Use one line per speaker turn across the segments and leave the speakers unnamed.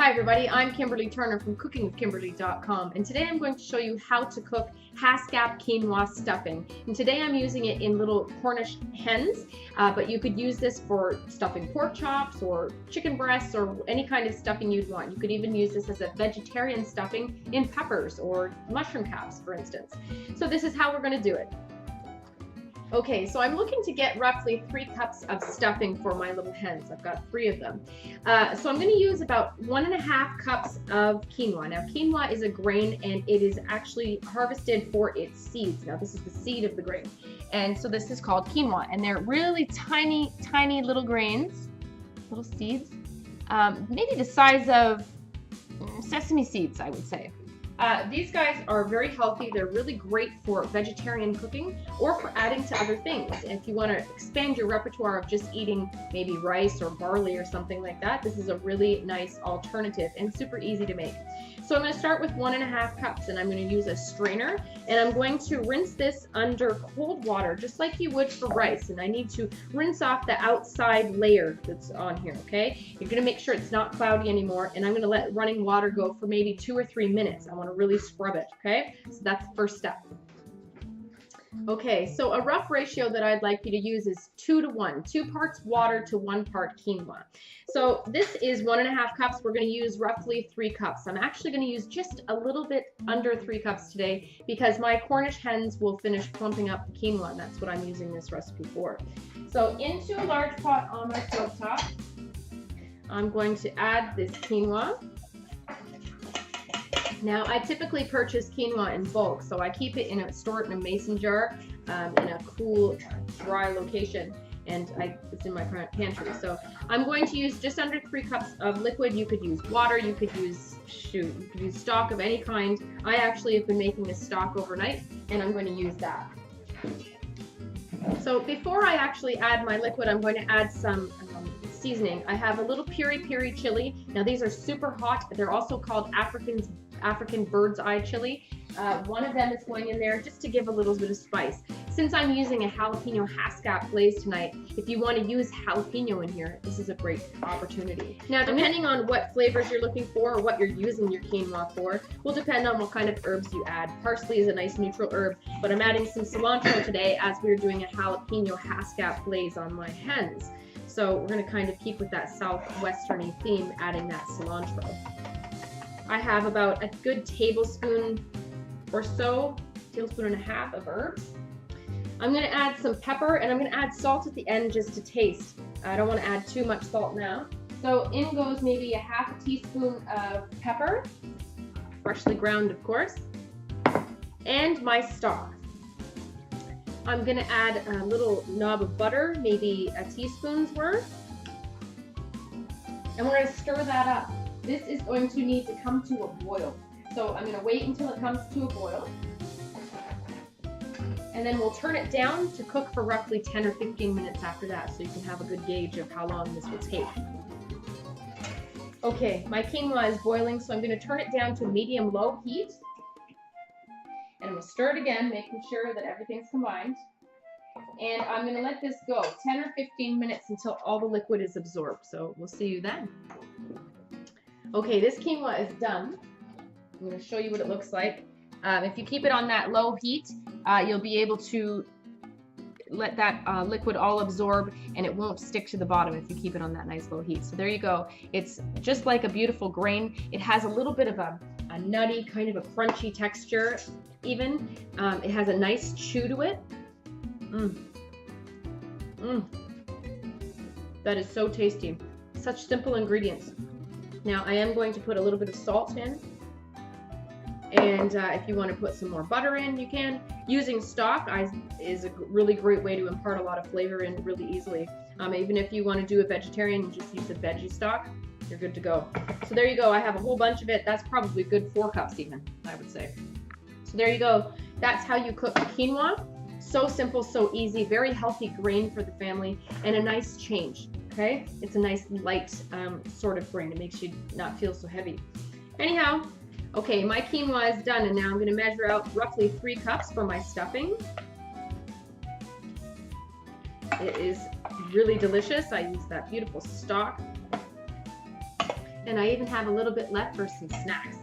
Hi everybody, I'm Kimberly Turner from cookingwithkimberly.com, and today I'm going to show you how to cook Haskap quinoa stuffing. And today I'm using it in little Cornish hens, but you could use this for stuffing pork chops or chicken breasts or any kind of stuffing you'd want. You could even use this as a vegetarian stuffing in peppers or mushroom caps, for instance. So this is how we're going to do it. Okay, so I'm looking to get roughly 3 cups of stuffing for my little hens. I've got 3 of them. So I'm going to use about 1.5 cups of quinoa. Now, quinoa is a grain and it is actually harvested for its seeds. Now, this is the seed of the grain. And so this is called quinoa. And they're really tiny, tiny little grains, little seeds, maybe the size of sesame seeds, I would say. These guys are very healthy. They're really great for vegetarian cooking or for adding to other things. If you want to expand your repertoire of just eating maybe rice or barley or something like that, this is a really nice alternative and super easy to make. So I'm going to start with 1.5 cups, and I'm going to use a strainer, and I'm going to rinse this under cold water just like you would for rice. And I need to rinse off the outside layer that's on here, okay? You're going to make sure it's not cloudy anymore, and I'm going to let running water go for maybe 2 or 3 minutes. I want to really scrub it, okay? So that's the first step. Okay, so a rough ratio that I'd like you to use is 2 to 1, 2 parts water to 1 part quinoa. So this is 1.5 cups. We're going to use roughly 3 cups. I'm actually going to use just a little bit under 3 cups today because my Cornish hens will finish plumping up the quinoa, and that's what I'm using this recipe for. So into a large pot on my stovetop, I'm going to add this quinoa. Now, I typically purchase quinoa in bulk, so I keep it store it in a mason jar in a cool, dry location, and it's in my pantry. So I'm going to use just under 3 cups of liquid. You could use water, you could use stock of any kind. I actually have been making this stock overnight, and I'm going to use that. So before I actually add my liquid, I'm going to add some seasoning. I have a little piri chili. Now, these are super hot. They're also called African bird's eye chili. One of them is going in there just to give a little bit of spice. Since I'm using a jalapeno Haskap glaze tonight, if you want to use jalapeno in here, this is a great opportunity. Now, depending on what flavors you're looking for or what you're using your quinoa for, will depend on what kind of herbs you add. Parsley is a nice neutral herb, but I'm adding some cilantro today as we're doing a jalapeno Haskap glaze on my hens. So we're going to kind of keep with that southwesterny theme, adding that cilantro. I have about a good tablespoon or so, tablespoon and a half of herbs. I'm going to add some pepper, and I'm going to add salt at the end just to taste. I don't want to add too much salt now. So in goes maybe a half a teaspoon of pepper, freshly ground of course, and my stock. I'm going to add a little knob of butter, maybe a teaspoon's worth, and we're going to stir that up. This is going to need to come to a boil. So I'm going to wait until it comes to a boil. And then we'll turn it down to cook for roughly 10 or 15 minutes after that, so you can have a good gauge of how long this will take. Okay, my quinoa is boiling, so I'm going to turn it down to medium-low heat. And I'm going to stir it again, making sure that everything's combined. And I'm going to let this go 10 or 15 minutes until all the liquid is absorbed. So we'll see you then. Okay, this quinoa is done. I'm going to show you what it looks like. If you keep it on that low heat, you'll be able to let that liquid all absorb, and it won't stick to the bottom if you keep it on that nice low heat. So there you go. It's just like a beautiful grain. It has a little bit of a nutty, kind of a crunchy texture even. It has a nice chew to it. That is so tasty. Such simple ingredients. Now I am going to put a little bit of salt in, and if you want to put some more butter in, you can. Using stock is a really great way to impart a lot of flavor in really easily. Even if you want to do a vegetarian, just use a veggie stock, you're good to go. So there you go. I have a whole bunch of it. That's probably a good 4 cups even, I would say. So there you go. That's how you cook quinoa. So simple, so easy, very healthy grain for the family, and a nice change. Okay, it's a nice light sort of grain. It makes you not feel so heavy. Anyhow, okay, my quinoa is done, and now I'm going to measure out roughly 3 cups for my stuffing. It is really delicious. I use that beautiful stock. And I even have a little bit left for some snacks.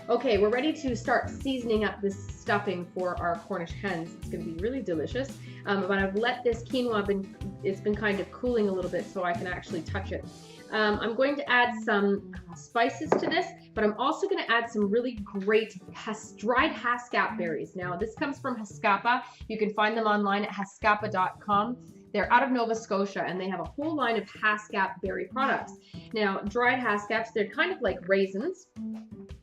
Okay, we're ready to start seasoning up this stuffing for our Cornish hens. It's going to be really delicious. But I've let this quinoa, it's been kind of cooling a little bit so I can actually touch it. I'm going to add some spices to this, but I'm also going to add some really great dried Haskap berries. Now, this comes from Haskap. You can find them online at haskapa.com. They're out of Nova Scotia, and they have a whole line of Haskap berry products. Now, dried Haskaps, they're kind of like raisins.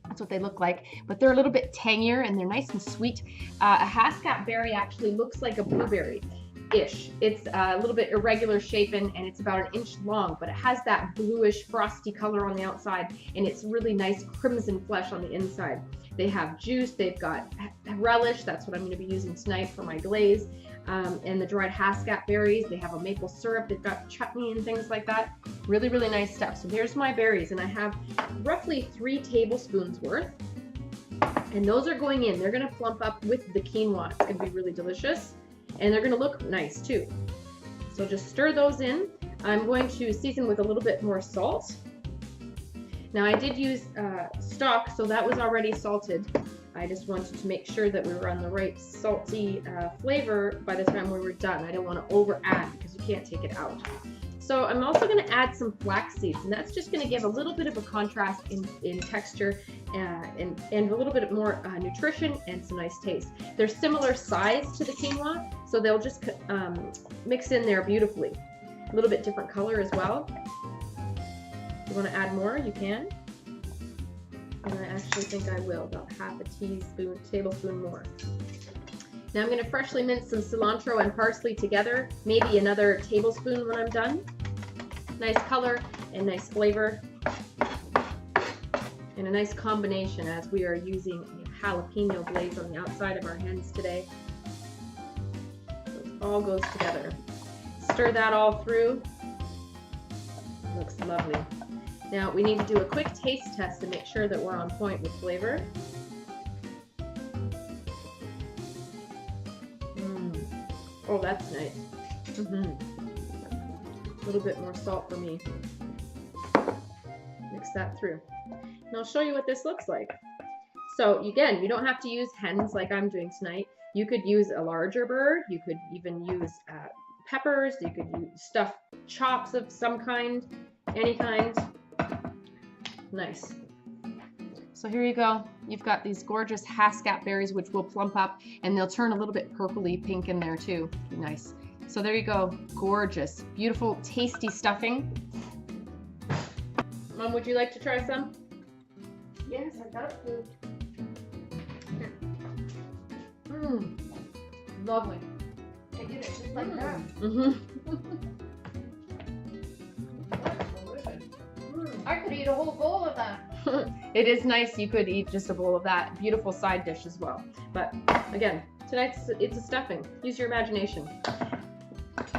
That's what they look like, but they're a little bit tangier, and they're nice and sweet. A Haskap berry actually looks like a blueberry-ish. It's a little bit irregular shapen, and it's about 1 inch long, but it has that bluish, frosty color on the outside, and it's really nice crimson flesh on the inside. They have juice, they've got relish, that's what I'm going to be using tonight for my glaze, and the dried Haskap berries. They have a maple syrup, they've got chutney and things like that. Really, really nice stuff. So here's my berries, and I have roughly 3 tablespoons worth, and those are going in. They're going to plump up with the quinoa. It's going to be really delicious, and they're going to look nice too. So just stir those in. I'm going to season with a little bit more salt. Now I did use stock, so that was already salted. I just wanted to make sure that we were on the right salty flavor by the time we were done. I don't want to over add because you can't take it out. So I'm also going to add some flax seeds, and that's just going to give a little bit of a contrast in texture and a little bit more nutrition and some nice taste. They're similar size to the quinoa, so they'll just mix in there beautifully. A little bit different color as well. If you want to add more, you can. And I actually think I will, about half a tablespoon more. Now I'm going to freshly mince some cilantro and parsley together, maybe another tablespoon when I'm done. Nice color and nice flavor, and a nice combination as we are using a jalapeno glaze on the outside of our hens today. So it all goes together. Stir that all through. Looks lovely. Now we need to do a quick taste test to make sure that we're on point with flavor. Oh, that's nice. A little bit more salt for me. Mix that through. And I'll show you what this looks like. So again, you don't have to use hens like I'm doing tonight. You could use a larger bird. You could even use peppers. You could stuff chops of some kind, any kind. Nice. So here you go. You've got these gorgeous Haskap berries, which will plump up, and they'll turn a little bit purpley pink in there too. Be nice. So there you go. Gorgeous, beautiful, tasty stuffing. Mom, would you like to try some?
Yes, I got food.
Lovely.
I did it just like that. I could eat a whole bowl of that.
It is nice. You could eat just a bowl of that. Beautiful side dish as well. But again, tonight's it's a stuffing. Use your imagination.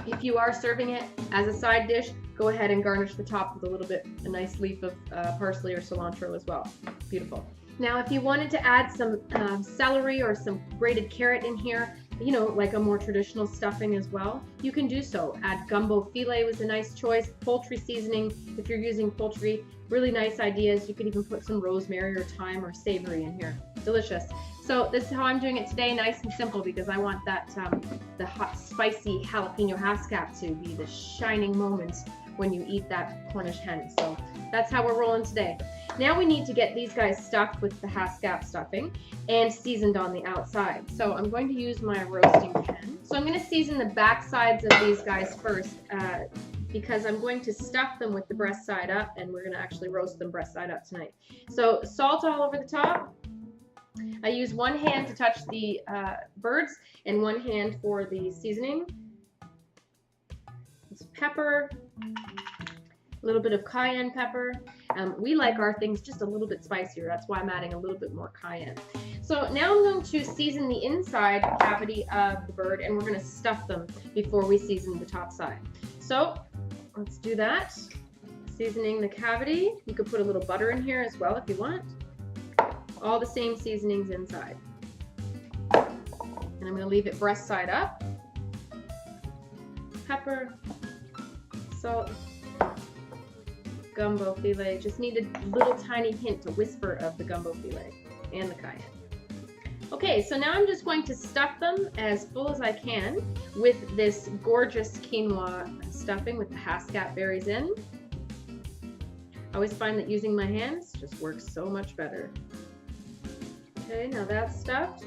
If you are serving it as a side dish, go ahead and garnish the top with a nice leaf of parsley or cilantro as well. Beautiful. Now, if you wanted to add some celery or some grated carrot in here, you know, like a more traditional stuffing as well, you can do so. Add gumbo filet was a nice choice. Poultry seasoning, if you're using poultry, really nice ideas. You could even put some rosemary or thyme or savory in here. Delicious. So this is how I'm doing it today, nice and simple, because I want that the hot, spicy jalapeno Haskap to be the shining moment when you eat that Cornish hen. So that's how we're rolling today. Now we need to get these guys stuffed with the Haskap stuffing and seasoned on the outside. So I'm going to use my roasting pan. So I'm going to season the back sides of these guys first because I'm going to stuff them with the breast side up, and we're going to actually roast them breast side up tonight. So salt all over the top. I use one hand to touch the birds and one hand for the seasoning. It's pepper, a little bit of cayenne pepper. We like our things just a little bit spicier. That's why I'm adding a little bit more cayenne. So now I'm going to season the inside cavity of the bird, and we're going to stuff them before we season the top side. So let's do that. Seasoning the cavity. You could put a little butter in here as well if you want. All the same seasonings inside. And I'm going to leave it breast side up. Pepper, salt, gumbo filet. Just needed a little tiny hint, a whisper of the gumbo filet and the cayenne. Okay, so now I'm just going to stuff them as full as I can with this gorgeous quinoa stuffing with the Haskap berries in. I always find that using my hands just works so much better. Okay, now that's stuffed.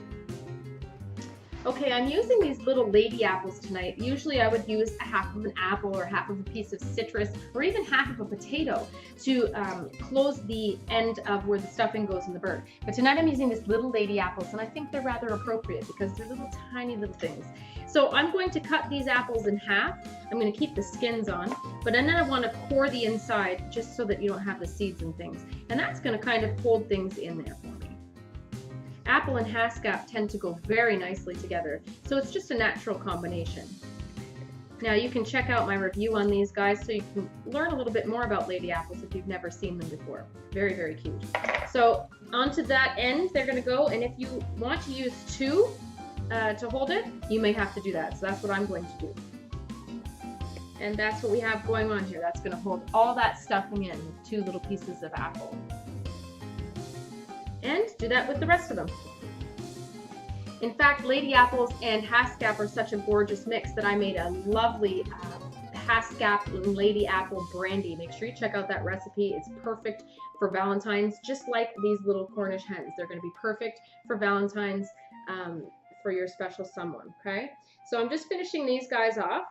Okay, I'm using these little lady apples tonight. Usually I would use a half of an apple or half of a piece of citrus or even half of a potato to close the end of where the stuffing goes in the bird. But tonight I'm using these little lady apples, and I think they're rather appropriate because they're little tiny little things. So I'm going to cut these apples in half. I'm going to keep the skins on, but then I want to core the inside just so that you don't have the seeds and things. And that's going to kind of hold things in there for me. Apple and Haskap tend to go very nicely together, so it's just a natural combination. Now you can check out my review on these guys so you can learn a little bit more about lady apples if you've never seen them before. Very, very cute. So onto that end they're going to go, and if you want to use two to hold it, you may have to do that. So that's what I'm going to do. And that's what we have going on here. That's going to hold all that stuffing in with two little pieces of apple. And do that with the rest of them. In fact, lady apples and Haskap are such a gorgeous mix that I made a lovely Haskap and lady apple brandy. Make sure you check out that recipe. It's perfect for Valentine's, just like these little Cornish hens. They're going to be perfect for Valentine's for your special someone, okay? So I'm just finishing these guys off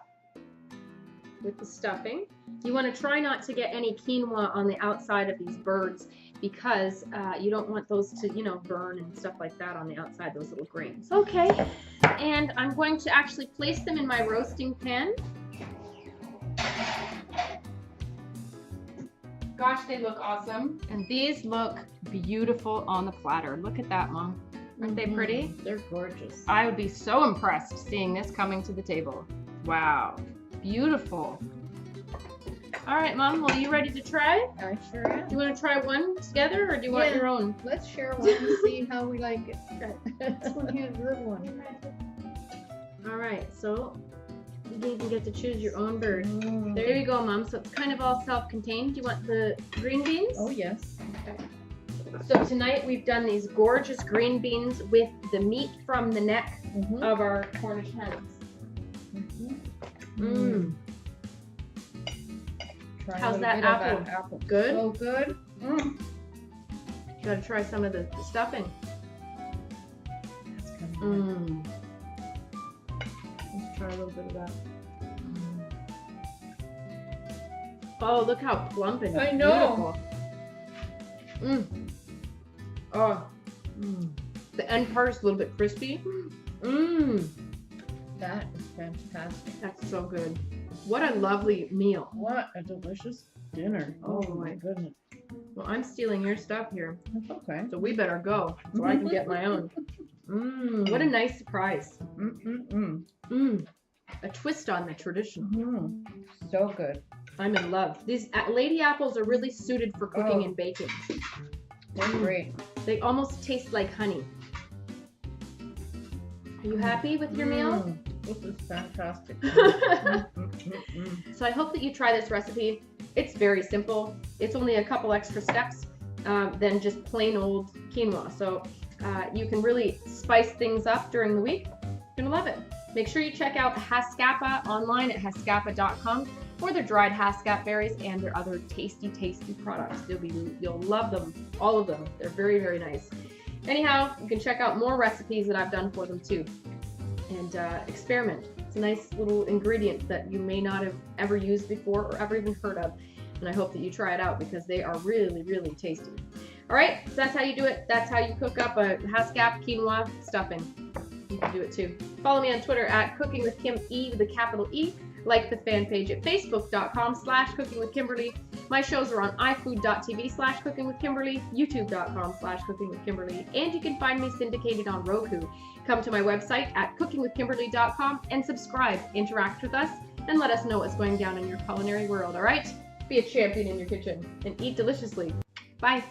with the stuffing. You want to try not to get any quinoa on the outside of these birds because you don't want those to, you know, burn and stuff like that on the outside, those little grains. Okay, and I'm going to actually place them in my roasting pan. Gosh, they look awesome. And these look beautiful on the platter. Look at that, Mom. Aren't they pretty?
They're gorgeous.
I would be so impressed seeing this coming to the table. Wow, beautiful. All right, Mom, well, are you ready to try?
I sure am.
Do you want to try one together, or do you want your own?
Let's share one and see how we like it. Here's a little one.
All right, so you even get to choose your own bird. There you go, Mom. So it's kind of all self-contained. Do you want the green beans?
Oh, yes.
Okay. So tonight we've done these gorgeous green beans with the meat from the neck of our Cornish hens. How's that apple? Good?
Oh, good.
You gotta try some of the stuffing.
That's kind of good.
Let's try a little bit of that. Oh, look how plump and
I know.
beautiful. Oh. The end part is a little bit crispy.
That is fantastic.
That's so good. What a lovely meal.
What a delicious dinner. Oh my goodness.
Well, I'm stealing your stuff here.
That's okay.
So we better go so I can get my own. What a nice surprise. A twist on the traditional.
So good.
I'm in love. These lady apples are really suited for cooking and baking.
They're great.
They almost taste like honey. Are you happy with your meal?
This is fantastic.
So I hope that you try this recipe. It's very simple. It's only a couple extra steps than just plain old quinoa. So you can really spice things up during the week. You're gonna love it. Make sure you check out Haskap online at haskapa.com for their dried Haskap berries and their other tasty, tasty products. You'll love them, all of them. They're very, very nice. Anyhow, you can check out more recipes that I've done for them too. And experiment. It's a nice little ingredient that you may not have ever used before or ever even heard of. And I hope that you try it out because they are really, really tasty. All right, so that's how you do it. That's how you cook up a Haskap quinoa stuffing. You can do it too. Follow me on Twitter at Cooking with Kim E with a capital E. Like the fan page at facebook.com/cookingwithkimberly. My shows are on ifood.tv/cookingwithkimberly, youtube.com/cookingwithkimberly, and you can find me syndicated on Roku. Come to my website at cookingwithkimberly.com and subscribe, interact with us, and let us know what's going down in your culinary world, all right? Be a champion in your kitchen and eat deliciously. Bye.